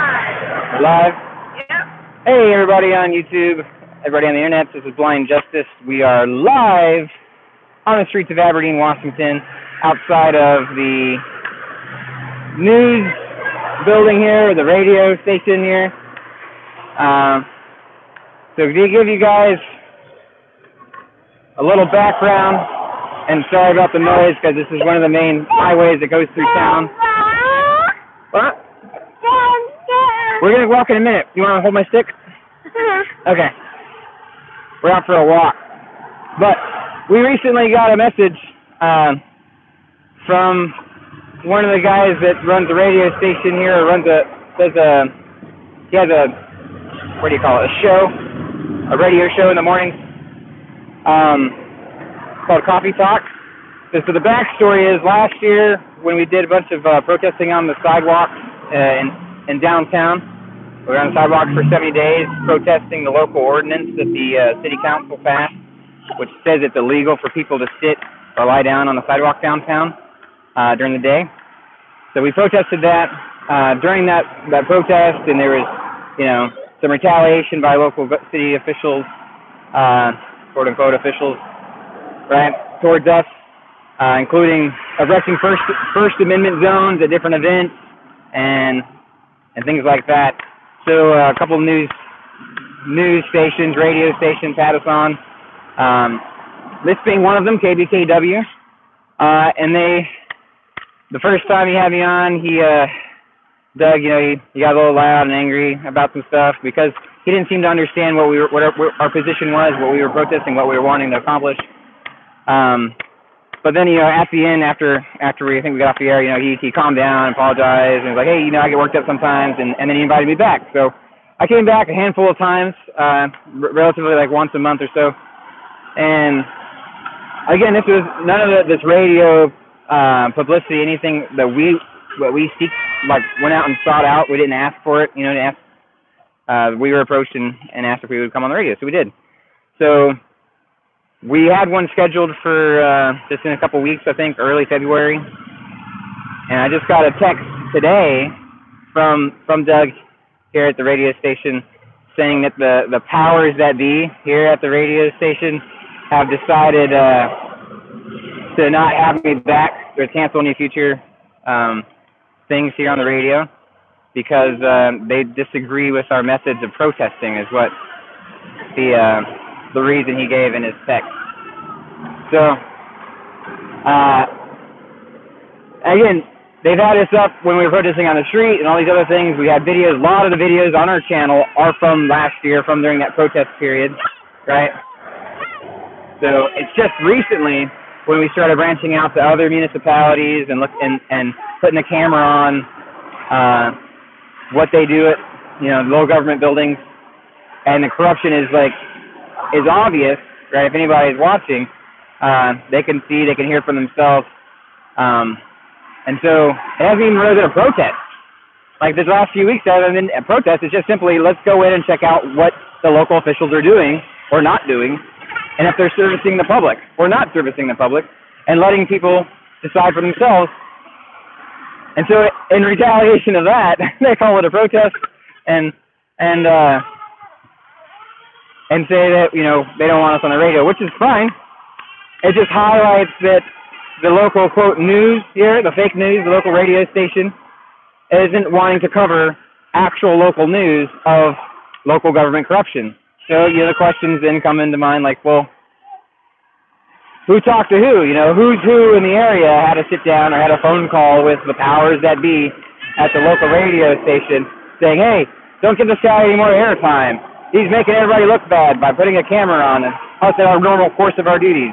We're live? Yep. Hey, everybody on YouTube, everybody on the internet, this is Blind Justice. We are live on the streets of Aberdeen, Washington, outside of the news building here, the radio station here. So to give you guys a little background, and sorry about the noise because this is one of the main highways that goes through town. What? We're going to walk in a minute. You want to hold my stick? Okay. We're out for a walk. But we recently got a message from one of the guys that runs a radio station here, or he has a, what do you call it, a show, a radio show in the mornings, called CoffeeTalk. So the backstory is last year when we did a bunch of protesting on the sidewalks in downtown, we were on the sidewalks for 70 days protesting the local ordinance that the city council passed, which says it's illegal for people to sit or lie down on the sidewalk downtown during the day. So we protested that. During that protest, and there was, some retaliation by local city officials, quote unquote officials, right, towards us, including erecting First Amendment zones at different events and things like that. So a couple of news stations, radio stations had us on. This being one of them, KBKW, and the first time he had me on, Doug, he got a little loud and angry about some stuff because he didn't seem to understand what our position was, what we were protesting, what we were wanting to accomplish. But then, at the end, after I think we got off the air, he calmed down and apologized and was like, hey, I get worked up sometimes, and then he invited me back. So I came back a handful of times, relatively like once a month or so. And again, this was none of this radio publicity, anything that we seek, like went out and sought out. We didn't ask for it, we were approached and asked if we would come on the radio, so we did. So we had one scheduled for just in a couple weeks, I think, early February. And I just got a text today from Doug here at the radio station saying that the powers that be here at the radio station have decided to not have me back or cancel any future things here on the radio because they disagree with our methods of protesting is what the reason he gave in his text. So, again, they've had us up when we were protesting on the street and all these other things. We had videos. A lot of the videos on our channel are from last year, from during that protest period, right? So it's just recently when we started branching out to other municipalities and putting the camera on what they do at local government buildings, and the corruption is obvious, right? If anybody's watching, they can see, they can hear for themselves, and so it hasn't even really been a protest. Like this last few weeks, hasn't been a protest. It's just simply let's go in and check out what the local officials are doing or not doing, and if they're servicing the public or not servicing the public, and letting people decide for themselves. And so in retaliation of that, they call it a protest and say that, they don't want us on the radio, which is fine. It just highlights that the local, quote, news here, the fake news, the local radio station, isn't wanting to cover actual local news of local government corruption. So, the questions then come into mind like, well, who talked to who? Who's who in the area had a sit down or had a phone call with the powers that be at the local radio station saying, hey, don't give this guy any more airtime. He's making everybody look bad by putting a camera on us at our normal course of our duties.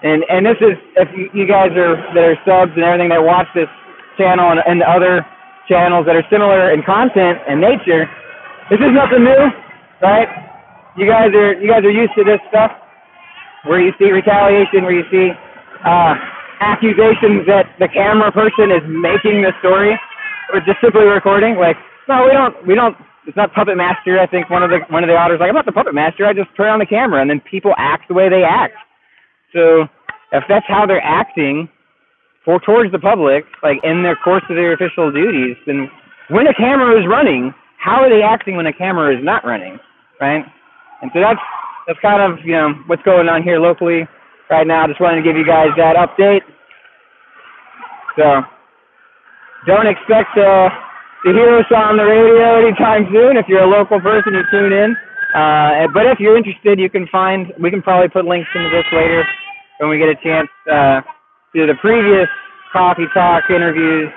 And this is, if you guys that are subs and everything that watch this channel and other channels that are similar in content and nature, this is nothing new, right? You guys are used to this stuff, where you see retaliation, where you see accusations that the camera person is making the story or just simply recording. No, we don't. It's not Puppet Master. I think one of the auditors I'm not the Puppet Master. I just turn on the camera and then people act the way they act. So if that's how they're acting towards the public, in their course of their official duties, then when a camera is running, how are they acting when a camera is not running, right? And so that's kind of, you know, what's going on here locally right now. Just wanted to give you guys that update. So don't expect to hear us on the radio anytime soon. If you're a local person, you tune in. But if you're interested, we can probably put links into this later when we get a chance to the previous Coffee Talk interviews,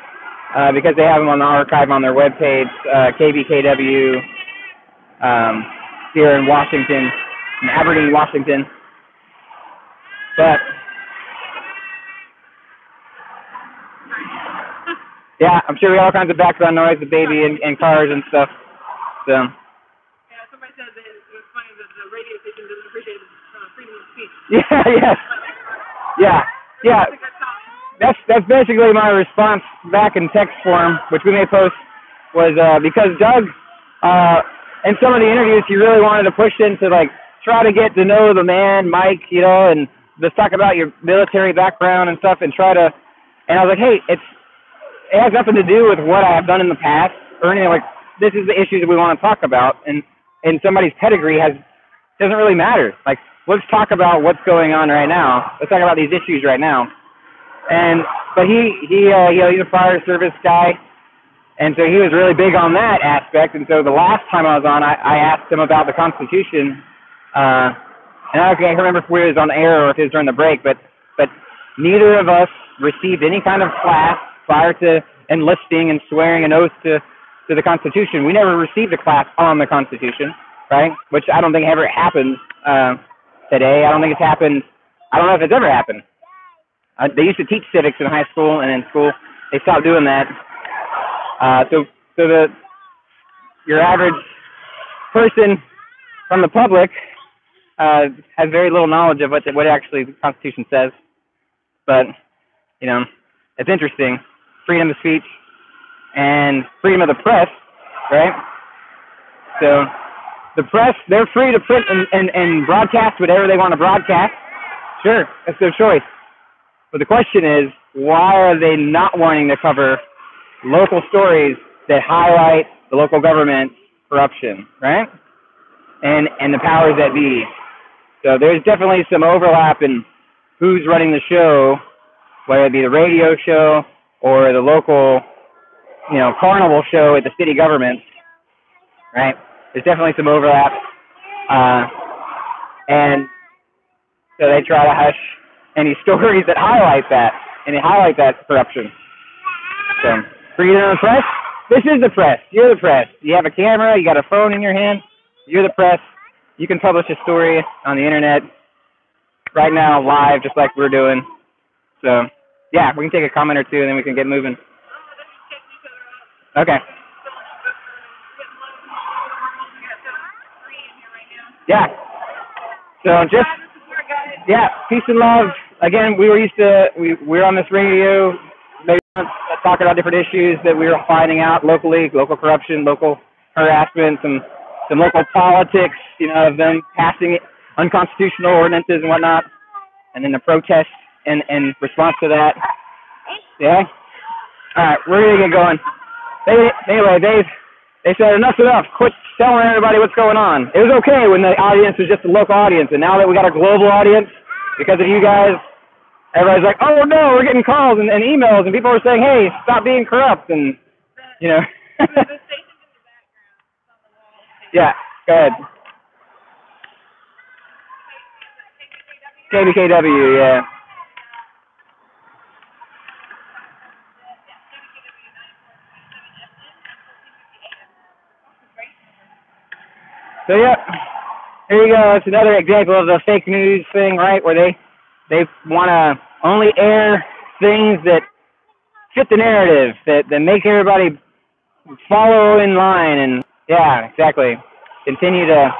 because they have them on the archive on their webpage, KBKW, here in Washington, in Aberdeen, Washington. But yeah, I'm sure we have all kinds of background noise, the baby and cars and stuff. So. Yeah, somebody said that it was funny that the radio station doesn't appreciate freedom of speech. Yeah. That's basically my response back in text form, which we may post, was because Doug, in some of the interviews, he really wanted to push into, like, try to get to know the man, Mike, you know, and just talk about your military background and stuff, and I was like, hey, it has nothing to do with what I have done in the past or anything. Like, this is the issues that we want to talk about, and somebody's pedigree doesn't really matter. Like, let's talk about what's going on right now. Let's talk about these issues right now. But he's a fire service guy, and so he was really big on that aspect. And so the last time I was on, I asked him about the Constitution, and I can't remember if we was on air or if it was during the break, but neither of us received any kind of class prior to enlisting and swearing an oath to the Constitution. We never received a class on the Constitution, right? Which I don't think ever happened today. I don't think it's happened. I don't know if it's ever happened. They used to teach civics in high school and in school. They stopped doing that. So your average person from the public has very little knowledge of what actually the Constitution says. But, you know, it's interesting. Freedom of speech and freedom of the press, right? So the press, they're free to print and broadcast whatever they want to broadcast. Sure, that's their choice. But the question is, why are they not wanting to cover local stories that highlight the local government's corruption, right? And the powers that be. So there's definitely some overlap in who's running the show, whether it be the radio show or the local, you know, carnival show at the city government, right? There's definitely some overlap. And so they try to hush any stories that highlight that, and they highlight that corruption. So, freedom of the press? This is the press. You're the press. You have a camera, you got a phone in your hand, you're the press. You can publish a story on the internet right now, live, just like we're doing. So, yeah, we can take a comment or two, and then we can get moving. Okay. Yeah. So just, yeah, peace and love. Again, we're on this radio, maybe talking about different issues that we were finding out locally, local corruption, local harassment, some local politics, you know, of them passing unconstitutional ordinances and whatnot, and then the protests in response to that. Yeah? All right, we're going to get going. Anyway, they said enough's enough. Quit telling everybody what's going on. It was okay when the audience was just a local audience, and now that we got a global audience, because of you guys, everybody's like, oh no, we're getting calls and emails, and people are saying, hey, stop being corrupt, and, you know. Yeah, go ahead. KBKW, yeah. So yeah, here you go. It's another example of the fake news thing, right? Where they want to only air things that fit the narrative, that make everybody follow in line, and yeah, exactly. Continue to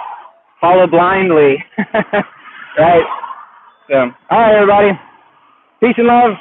follow blindly, right? So, all right, everybody. Peace and love.